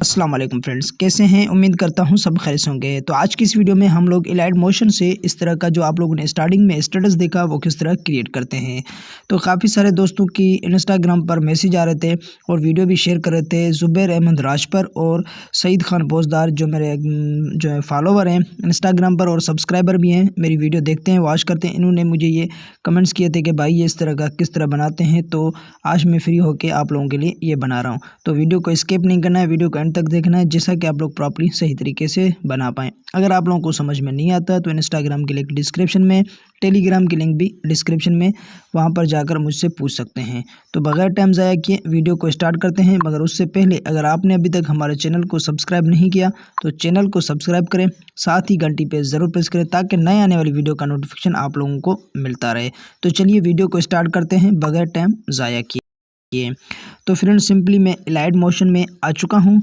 अस्सलाम वालेकुम फ्रेंड्स, कैसे हैं? उम्मीद करता हूं सब खैरियत से होंगे। तो आज की इस वीडियो में हम लोग इलाइट मोशन से इस तरह का जो आप लोगों ने स्टार्टिंग में स्टेटस देखा वो किस तरह क्रिएट करते हैं। तो काफ़ी सारे दोस्तों की इंस्टाग्राम पर मैसेज आ रहे थे और वीडियो भी शेयर कर रहे थे। ज़ुबैर अहमद राजपर और सईद खान पोजदार जो मेरे जो है फॉलोवर हैं इंस्टाग्राम पर और सब्सक्राइबर भी हैं, मेरी वीडियो देखते हैं, वॉच करते हैं। इन्होंने मुझे ये कमेंट्स किए थे कि भाई ये इस तरह का किस तरह बनाते हैं। तो आज मैं फ्री होकर आप लोगों के लिए ये बना रहा हूँ। तो वीडियो को स्किप नहीं करना है, वीडियो को एंड तक देखना है, जैसा कि आप लोग प्रॉपर्ली सही तरीके से बना पाएँ। अगर आप लोगों को समझ में नहीं आता तो इंस्टाग्राम की लिंक डिस्क्रिप्शन में, टेलीग्राम की लिंक भी डिस्क्रिप्शन में, वहाँ पर जाकर मुझसे पूछ सकते हैं। तो बगैर टाइम ज़ाया किए वीडियो को स्टार्ट करते हैं। मगर उससे पहले अगर आपने अभी तक हमारे चैनल को सब्सक्राइब नहीं किया तो चैनल को सब्सक्राइब करें, साथ ही घंटी पे ज़रूर प्रेस करें ताकि नए आने वाली वीडियो का नोटिफिकेशन आप लोगों को मिलता रहे। तो चलिए वीडियो को स्टार्ट करते हैं बगैर टाइम ज़ाया किए। तो फ्रेंड्स सिंपली मैं इलाइट मोशन में आ चुका हूँ।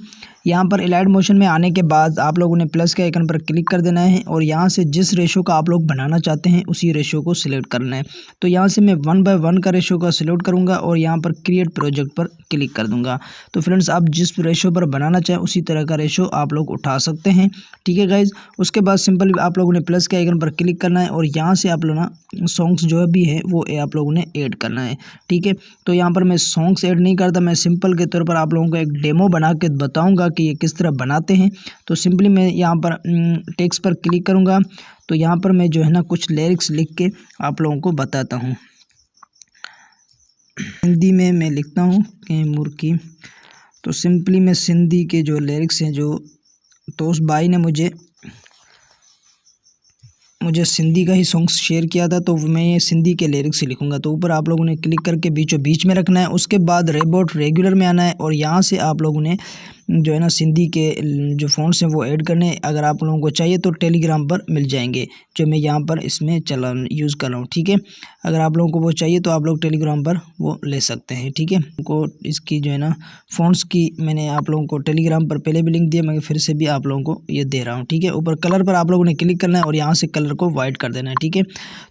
यहाँ पर इलाइट मोशन में आने के बाद आप लोगों ने प्लस के आइकन पर क्लिक कर देना है और यहाँ से जिस रेशो का आप लोग बनाना चाहते हैं उसी रेशो को सिलेक्ट करना है। तो यहाँ से मैं 1/1 का रेशो का सिलेक्ट करूँगा और यहाँ पर क्रिएट प्रोजेक्ट पर क्लिक कर दूँगा। तो फ्रेंड्स आप जिस रेशो पर बनाना चाहें उसी तरह का रेशो आप लोग उठा सकते हैं, ठीक है गाइज। उसके बाद सिंपल आप लोगों ने प्लस के आइकन पर क्लिक करना है और यहाँ से आप लोग ना सॉन्ग्स जो भी है वो आप लोगों ने ऐड करना है, ठीक है। तो यहाँ पर मैं सॉन्ग्स ऐड नहीं करता, मैं सिंपल के तौर पर आप लोगों को एक डेमो बना के बताऊंगा कि ये किस तरह बनाते हैं। तो सिंपली मैं यहाँ पर टेक्स्ट पर क्लिक करूँगा। तो यहाँ पर मैं जो है ना कुछ लिरिक्स लिख के आप लोगों को बताता हूँ। हिंदी में मैं लिखता हूँ कि मुर्गी। तो सिंपली मैं सिंधी के जो लिरिक्स हैं, जो तो उस भाई ने मुझे सिंधी का ही सॉन्ग शेयर किया था, तो मैं ये सिंधी के लिरिक्स ही लिखूंगा। तो ऊपर आप लोगों ने क्लिक करके बीचों बीच में रखना है। उसके बाद रोबोट रेगुलर में आना है और यहाँ से आप लोगों ने जो है ना सिंधी के जो फ़ॉन्ट्स हैं वो ऐड करने। अगर आप लोगों को चाहिए तो टेलीग्राम पर मिल जाएंगे, जो मैं यहाँ पर इसमें यूज़ कर रहा हूँ, ठीक है। अगर आप लोगों को वो चाहिए तो आप लोग टेलीग्राम पर वो ले सकते हैं, ठीक है। को इसकी जो है ना फ़ॉन्ट्स की मैंने आप लोगों को टेलीग्राम पर पहले भी लिंक दिया, मैं फिर से भी आप लोगों को ये दे रहा हूँ, ठीक है। ऊपर कलर पर आप लोगों ने क्लिक करना है और यहाँ से कलर को वाइट कर देना है, ठीक है।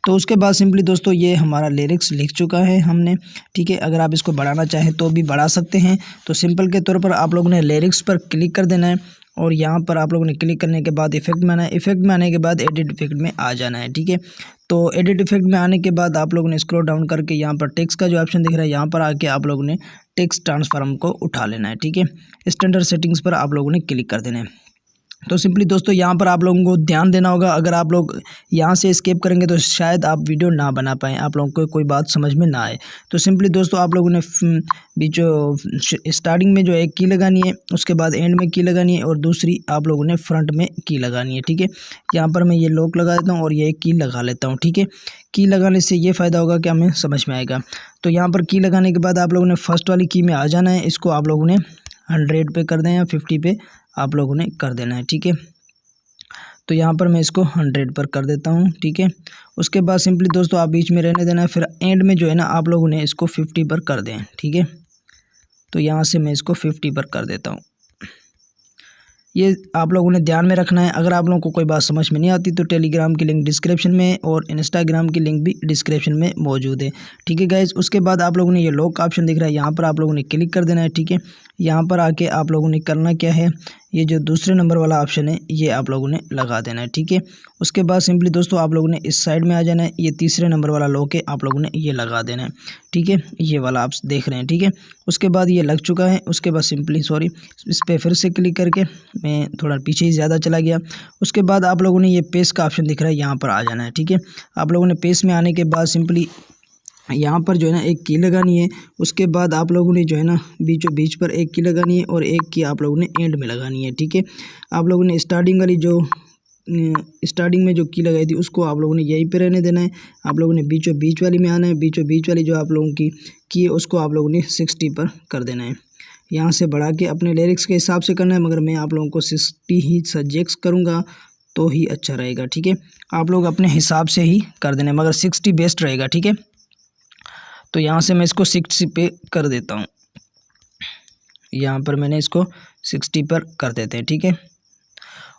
तो उसके बाद सिंपली दोस्तों ये हमारा लिरिक्स लिख चुका है हमने, ठीक है। अगर आप इसको बढ़ाना चाहें तो भी बढ़ा सकते हैं। तो सिंपल के तौर पर आप लोगों ने लिरिक्स पर क्लिक कर देना है और यहाँ पर आप लोगों ने क्लिक करने के बाद इफेक्ट में आना है। इफेक्ट में आने के बाद एडिट इफेक्ट में आ जाना है, ठीक है। तो एडिट इफेक्ट में आने के बाद आप लोगों ने स्क्रॉल डाउन करके यहाँ पर टेक्स्ट का जो ऑप्शन दिख रहा है यहाँ पर आके आप लोगों ने टेक्स्ट ट्रांसफॉर्म को उठा लेना है, ठीक है। स्टैंडर्ड सेटिंग्स पर आप लोगों ने क्लिक कर देना है। तो सिंपली दोस्तों यहाँ पर आप लोगों को ध्यान देना होगा। अगर आप लोग यहाँ से एस्केप करेंगे तो शायद आप वीडियो ना बना पाएँ, आप लोगों को कोई बात समझ में ना आए। तो सिंपली दोस्तों आप लोगों ने बीचों स्टार्टिंग में जो एक की लगानी है, उसके बाद एंड में की लगानी है और दूसरी आप लोगों ने फ्रंट में की लगानी है, ठीक है। यहाँ पर मैं ये लॉक लगा देता हूँ और ये की लगा लेता हूँ, ठीक है। की लगाने से ये फ़ायदा होगा कि हमें समझ में आएगा। तो यहाँ पर की लगाने के बाद आप लोगों ने फर्स्ट वाली की में आ जाना है। इसको आप लोगों ने 100 पे कर दें या 50 पे आप लोगों ने कर देना है, ठीक है। तो यहाँ पर मैं इसको 100 पर कर देता हूँ, ठीक है। उसके बाद सिंपली दोस्तों आप बीच में रहने देना है, फिर एंड में जो है ना आप लोगों ने इसको 50 पर कर दें, ठीक है। तो यहाँ से मैं इसको 50 पर कर देता हूँ। ये आप लोगों ने ध्यान में रखना है। अगर आप लोगों को कोई बात समझ में नहीं आती तो टेलीग्राम की लिंक डिस्क्रिप्शन में और इंस्टाग्राम की लिंक भी डिस्क्रिप्शन में मौजूद है, ठीक है गाइज। उसके बाद आप लोगों ने ये लॉक का ऑप्शन दिख रहा है, यहाँ पर आप लोगों ने क्लिक कर देना है, ठीक है। यहाँ पर आके आप लोगों ने करना क्या है, ये जो दूसरे नंबर वाला ऑप्शन है ये आप लोगों ने लगा देना है, ठीक है। उसके बाद सिंपली दोस्तों आप लोगों ने इस साइड में आ जाना है, ये तीसरे नंबर वाला लॉक है, आप लोगों ने ये लगा देना है, ठीक है। ये वाला आप देख रहे हैं, ठीक है। उसके बाद ये लग चुका है। उसके बाद सिंपली इस पर फिर से क्लिक करके मैं थोड़ा पीछे ही ज़्यादा चला गया। उसके बाद आप लोगों ने ये पेस्ट का ऑप्शन दिख रहा है, यहाँ पर आ जाना है, ठीक है। आप लोगों ने पेस्ट में आने के बाद सिंपली यहाँ पर जो है ना एक की लगानी है। उसके बाद आप लोगों ने जो है ना बीचों बीच पर एक की लगानी है और एक की आप लोगों ने एंड में लगानी है, ठीक है। आप लोगों ने स्टार्टिंग में जो की लगाई थी उसको आप लोगों ने यहीं पे रहने देना है। आप लोगों ने बीचों बीच वाली में आना है। बीचों बीच वाली जो आप लोगों की है उसको आप लोगों ने 60 पर कर देना है। यहाँ से बढ़ा के अपने लिरिक्स के हिसाब से करना है, मगर मैं आप लोगों को 60 ही सजेस्ट करूँगा तो ही अच्छा रहेगा, ठीक है। आप लोग अपने हिसाब से ही कर देना है, मगर 60 बेस्ट रहेगा, ठीक है। तो यहाँ से मैं इसको 60 पे कर देता हूँ। यहाँ पर मैंने इसको 60 पर कर देते हैं, ठीक है।